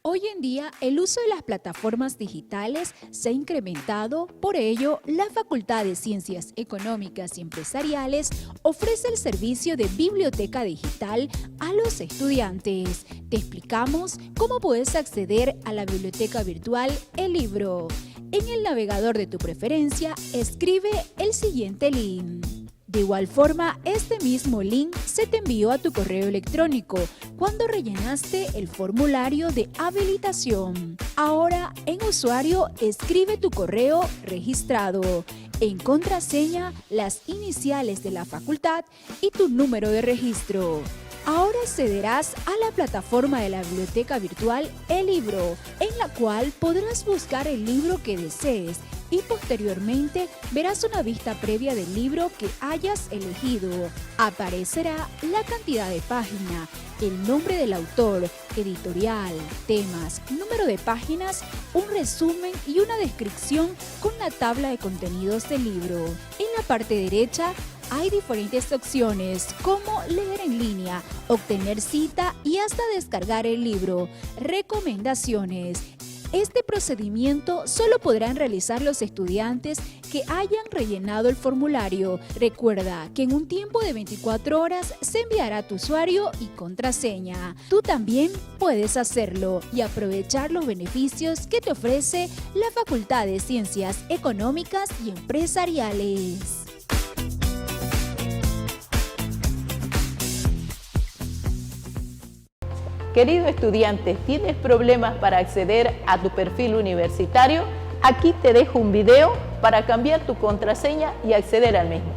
Hoy en día, el uso de las plataformas digitales se ha incrementado, por ello, la Facultad de Ciencias Económicas y Empresariales ofrece el servicio de biblioteca digital a los estudiantes. Te explicamos cómo puedes acceder a la biblioteca virtual El Libro. En el navegador de tu preferencia, escribe el siguiente link. De igual forma, este mismo link se te envió a tu correo electrónico cuando rellenaste el formulario de habilitación. Ahora, en usuario, escribe tu correo registrado. En contraseña, las iniciales de la facultad y tu número de registro. Ahora accederás a la plataforma de la biblioteca virtual El Libro, en la cual podrás buscar el libro que desees y posteriormente verás una vista previa del libro que hayas elegido. Aparecerá la cantidad de página, el nombre del autor, editorial, temas, número de páginas, un resumen y una descripción con la tabla de contenidos del libro. En la parte derecha Hay diferentes opciones como leer en línea, obtener cita y hasta descargar el libro. Recomendaciones. Este procedimiento solo podrán realizar los estudiantes que hayan rellenado el formulario. Recuerda que en un tiempo de 24 horas se enviará tu usuario y contraseña. Tú también puedes hacerlo y aprovechar los beneficios que te ofrece la Facultad de Ciencias Económicas y Empresariales. Querido estudiante, ¿tienes problemas para acceder a tu perfil universitario? Aquí te dejo un video para cambiar tu contraseña y acceder al mismo.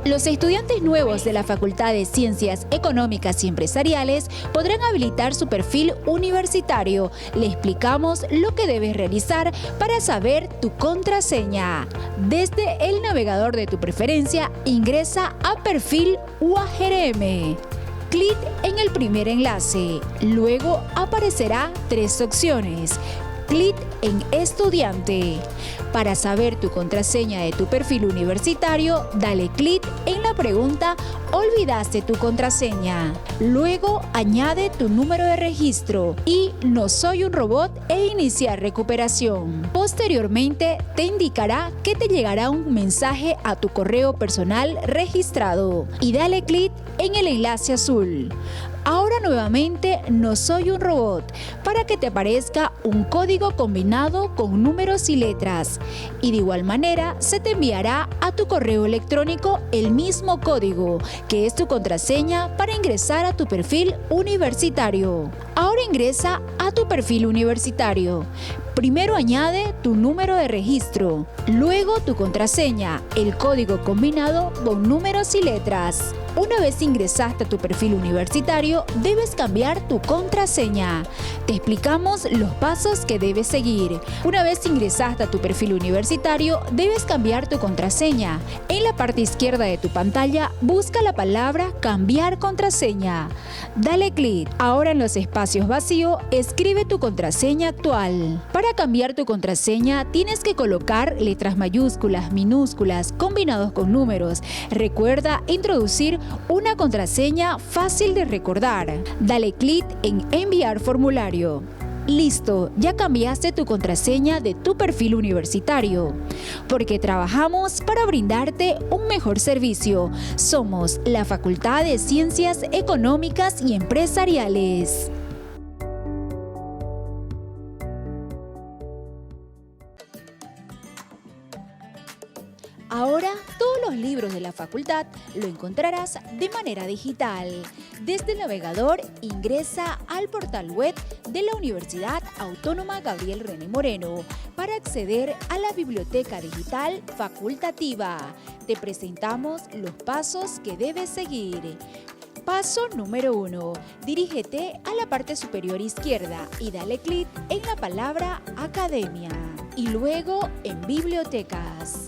Los estudiantes nuevos de la Facultad de Ciencias Económicas y Empresariales podrán habilitar su perfil universitario. Le explicamos lo que debes realizar para saber tu contraseña. Desde el navegador de tu preferencia, ingresa a Perfil UAGRM. Clic en el primer enlace. Luego aparecerá 3 opciones. Clic en Estudiante. Para saber tu contraseña de tu perfil universitario, dale clic en la pregunta ¿Olvidaste tu contraseña? Luego añade tu número de registro y No soy un robot e iniciar recuperación. Posteriormente te indicará que te llegará un mensaje a tu correo personal registrado y dale clic en el enlace azul. Ahora nuevamente No soy un robot para que te aparezca un código combinado con números y letras y de igual manera se te enviará a tu correo electrónico el mismo código que es tu contraseña para ingresar a tu perfil universitario. Ahora ingresa a tu perfil universitario. Primero añade tu número de registro, luego tu contraseña, el código combinado con números y letras. Una vez ingresaste a tu perfil universitario, debes cambiar tu contraseña. Te explicamos los pasos que debes seguir. Una vez ingresaste a tu perfil universitario, debes cambiar tu contraseña. En la parte izquierda de tu pantalla, busca la palabra Cambiar contraseña. Dale clic. Ahora en los espacios vacíos, escribe tu contraseña actual. Para cambiar tu contraseña, tienes que colocar letras mayúsculas, minúsculas, combinados con números. Recuerda introducir una contraseña fácil de recordar. Dale clic en Enviar formulario. Listo, ya cambiaste tu contraseña de tu perfil universitario. Porque trabajamos para brindarte un mejor servicio. Somos la Facultad de Ciencias Económicas y Empresariales. Ahora, todos los libros de la facultad lo encontrarás de manera digital. Desde el navegador, ingresa al portal web de la Universidad Autónoma Gabriel René Moreno para acceder a la biblioteca digital facultativa. Te presentamos los pasos que debes seguir. Paso número 1. Dirígete a la parte superior izquierda y dale clic en la palabra Academia y luego en Bibliotecas.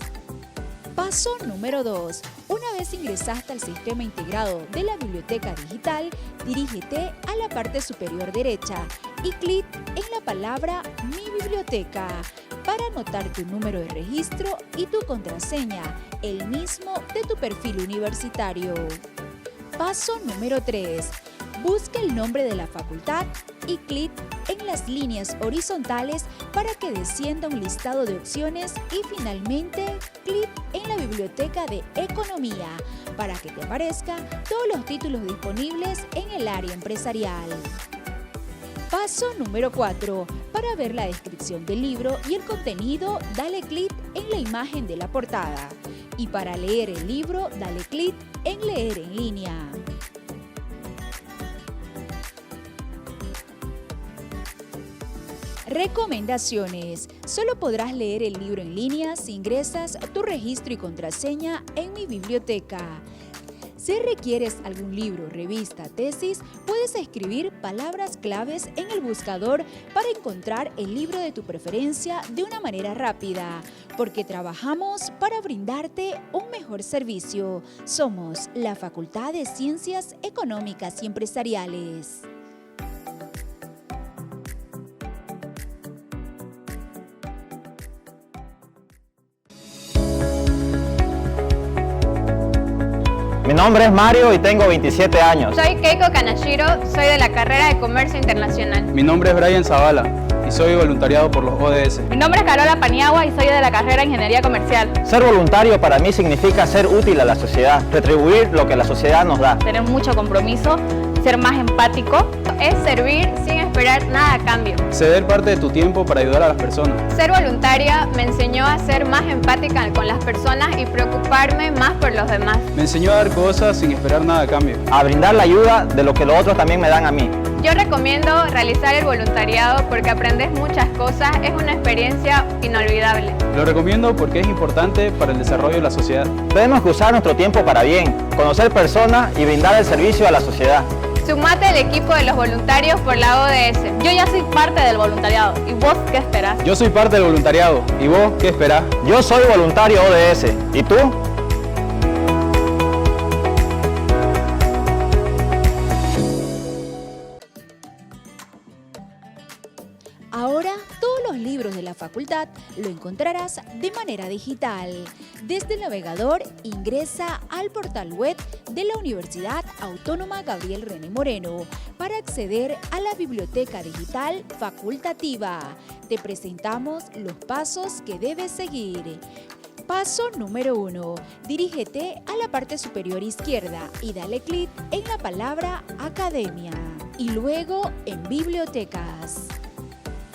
Paso número 2. Una vez ingresaste al sistema integrado de la biblioteca digital, dirígete a la parte superior derecha y clic en la palabra Mi biblioteca para anotar tu número de registro y tu contraseña, el mismo de tu perfil universitario. Paso número 3. Busca el nombre de la facultad y clic en las líneas horizontales para que descienda un listado de opciones y finalmente clic en la biblioteca de Economía para que te aparezcan todos los títulos disponibles en el área empresarial. Paso número 4. Para ver la descripción del libro y el contenido, dale clic en la imagen de la portada. Y para leer el libro, dale clic en Leer en línea. Recomendaciones. Solo podrás leer el libro en línea si ingresas tu registro y contraseña en Mi biblioteca. Si requieres algún libro, revista, tesis, puedes escribir palabras claves en el buscador para encontrar el libro de tu preferencia de una manera rápida, porque trabajamos para brindarte un mejor servicio. Somos la Facultad de Ciencias Económicas y Empresariales. Mi nombre es Mario y tengo 27 años. Soy Keiko Kanashiro, soy de la carrera de Comercio Internacional. Mi nombre es Brian Zavala y soy voluntariado por los ODS. Mi nombre es Carola Paniagua y soy de la carrera de Ingeniería Comercial. Ser voluntario para mí significa ser útil a la sociedad, retribuir lo que la sociedad nos da. Tener mucho compromiso, ser más empático. Es servir sin esperar nada a cambio. Ceder parte de tu tiempo para ayudar a las personas. Ser voluntaria me enseñó a ser más empática con las personas y preocuparme más por los demás. Me enseñó a dar cosas sin esperar nada a cambio. A brindar la ayuda de lo que los otros también me dan a mí. Yo recomiendo realizar el voluntariado porque aprendes muchas cosas, es una experiencia inolvidable. Lo recomiendo porque es importante para el desarrollo de la sociedad. Tenemos que usar nuestro tiempo para bien, conocer personas y brindar el servicio a la sociedad. Sumate al equipo de los voluntarios por la ODS. Yo ya soy parte del voluntariado. ¿Y vos qué esperás? Yo soy parte del voluntariado. ¿Y vos qué esperás? Yo soy voluntario ODS. ¿Y tú? Ahora, todos los libros de la facultad lo encontrarás de manera digital. Desde el navegador, ingresa al portal web de la Universidad Autónoma Gabriel René Moreno para acceder a la biblioteca digital facultativa. Te presentamos los pasos que debes seguir. Paso número 1. Dirígete a la parte superior izquierda y dale clic en la palabra Academia y luego en Bibliotecas.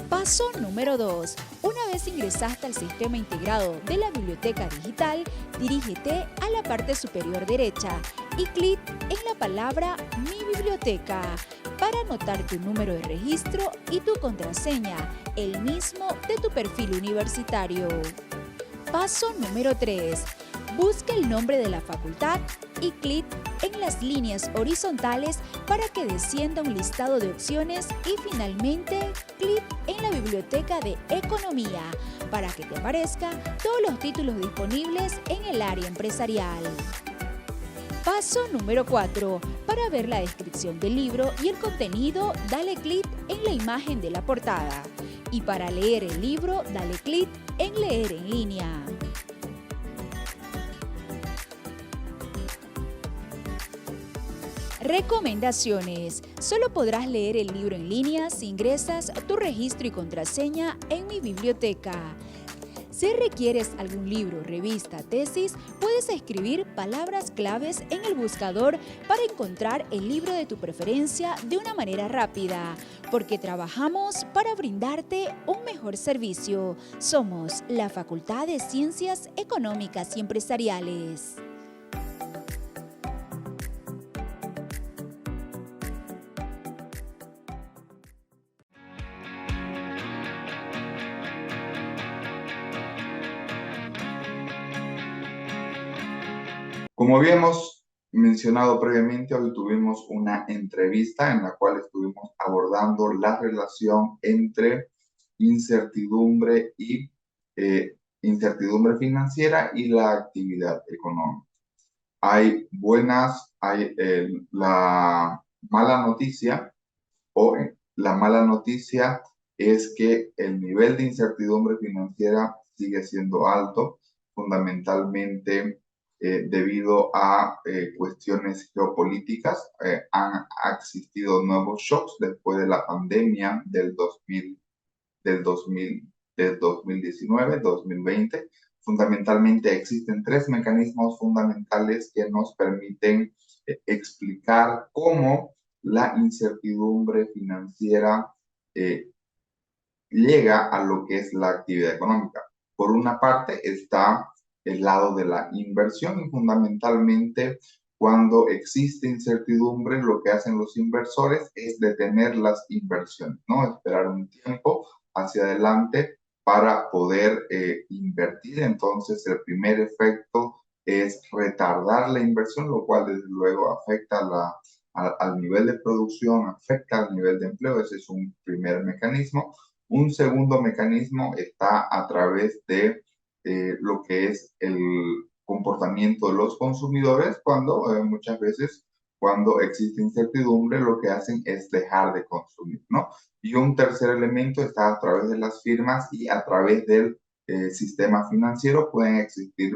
Paso número 2. Una vez ingresaste al sistema integrado de la biblioteca digital, dirígete a la parte superior derecha y clic en la palabra Mi biblioteca para anotar tu número de registro y tu contraseña, el mismo de tu perfil universitario. Paso número 3. Busca el nombre de la facultad y clic en las líneas horizontales para que descienda un listado de opciones y finalmente clic en la biblioteca de Economía para que te aparezcan todos los títulos disponibles en el área empresarial. Paso número 4. Para ver la descripción del libro y el contenido, dale clic en la imagen de la portada. Y para leer el libro, dale clic en Leer en línea. Recomendaciones. Solo podrás leer el libro en línea si ingresas tu registro y contraseña en Mi biblioteca. Si requieres algún libro, revista, tesis, puedes escribir palabras claves en el buscador para encontrar el libro de tu preferencia de una manera rápida, porque trabajamos para brindarte un mejor servicio. Somos la Facultad de Ciencias Económicas y Empresariales. Como habíamos mencionado previamente, hoy tuvimos una entrevista en la cual estuvimos abordando la relación entre incertidumbre y incertidumbre financiera y la actividad económica. Hay la mala noticia la mala noticia es que el nivel de incertidumbre financiera sigue siendo alto, fundamentalmente debido a cuestiones geopolíticas. Han existido nuevos shocks después de la pandemia del 2019-2020. Fundamentalmente existen tres mecanismos fundamentales que nos permiten explicar cómo la incertidumbre financiera llega a lo que es la actividad económica. Por una parte está el lado de la inversión y fundamentalmente cuando existe incertidumbre lo que hacen los inversores es detener las inversiones, ¿no? Esperar un tiempo hacia adelante para poder invertir. Entonces el primer efecto es retardar la inversión, lo cual desde luego afecta al nivel de producción, afecta al nivel de empleo. Ese es un primer mecanismo. Un segundo mecanismo está a través de lo que es el comportamiento de los consumidores cuando muchas veces cuando existe incertidumbre lo que hacen es dejar de consumir, ¿no? Y un tercer elemento está a través de las firmas y a través del sistema financiero, pueden existir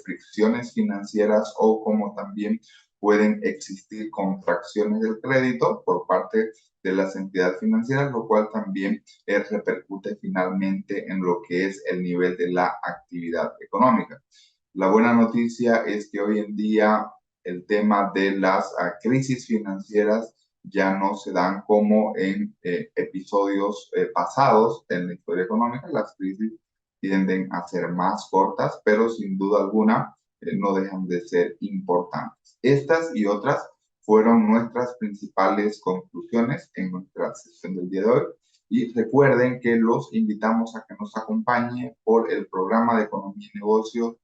fricciones financieras o como también pueden existir contracciones del crédito por parte de las entidades financieras, lo cual también repercute finalmente en lo que es el nivel de la actividad económica. La buena noticia es que hoy en día el tema de las crisis financieras ya no se dan como en episodios pasados en la historia económica. Las crisis tienden a ser más cortas, pero sin duda alguna no dejan de ser importantes. Estas y otras fueron nuestras principales conclusiones en nuestra sesión del día de hoy. Y recuerden que los invitamos a que nos acompañen por el programa de Economía y Negocios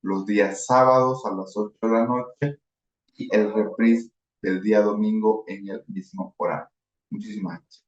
los días sábados a las 8 de la noche y el reprise del día domingo en el mismo horario. Muchísimas gracias.